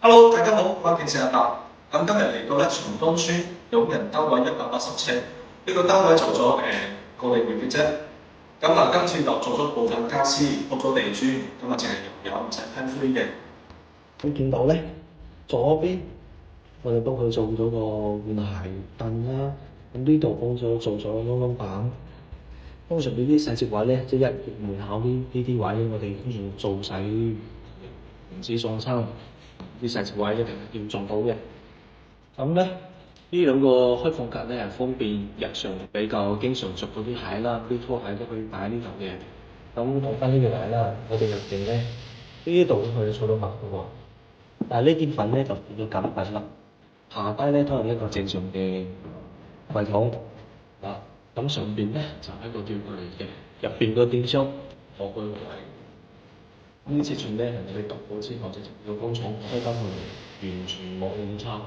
Hello，大家好，我係阿達。咁今日嚟到咧松東村有人單位180尺，呢個單位做咗個零月嘅啫。咁啊，今次就做咗部分家私，鋪咗地磚，咁啊淨係油唔使噴灰嘅。你見到咧，左邊我哋幫佢做咗個換鞋凳啦，咁呢度幫咗做咗窿窿板。通常呢啲細節位咧，即係入門口呢啲位，我哋通常做晒唔止撞衫，啲細節位一定要做到嘅。咁咧，呢兩個開放格咧係方便日常比較經常着嗰啲鞋啦，啲拖鞋都可以擺喺呢度嘅。咁講翻呢個位啦，我哋入邊咧呢度可以做到密嘅喎。但係呢啲粉咧就變咗緊品啦，下低咧都係一個正常嘅櫃桶，咁上邊咧就係一個吊櫃嚟嘅，入邊個電箱放佢個位。呢尺寸咧係我哋度過之後，直接要工廠開翻去，完全冇誤差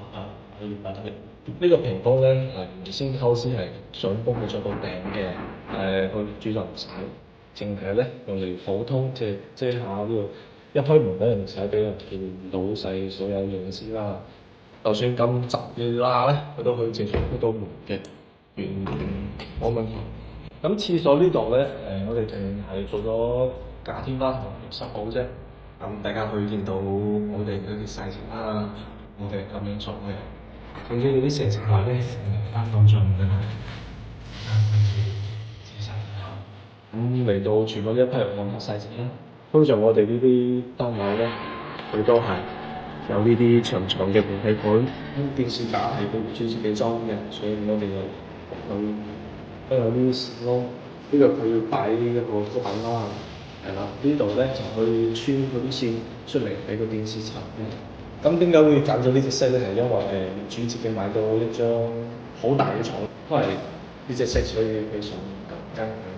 可以擺得嘅。呢個屏風咧係原先構思係想幫佢做到頂嘅，去主人使，淨係咧用嚟普通即係遮下呢個。一開門咧，唔使俾人見到晒所有樣式啦。就算咁雜嘅罅咧，佢都可以正常開到門嘅，完全冇問題。咁廁所呢度咧，我哋淨係做咗假天花同濕布啫。咁大家可以見到我哋嗰啲細節啦，我哋咁樣做嘅。總之嗰啲成成塊咧，啱到盡嘅啦。咁嚟到廚房一批入按下細節啦。通常我哋呢啲單位咧，佢都係有呢啲長長嘅煤氣管，電視架係佢業主自己裝嘅，所以我哋佢都有呢啲線咯。呢個佢要擺一個高板啦，係啦，呢度咧就可以穿嗰啲線出嚟俾個電視插嘅。咁點解會揀咗呢隻色咧？係因為業主自己買到一張好大嘅床，都係呢隻色，所以非常緊跟。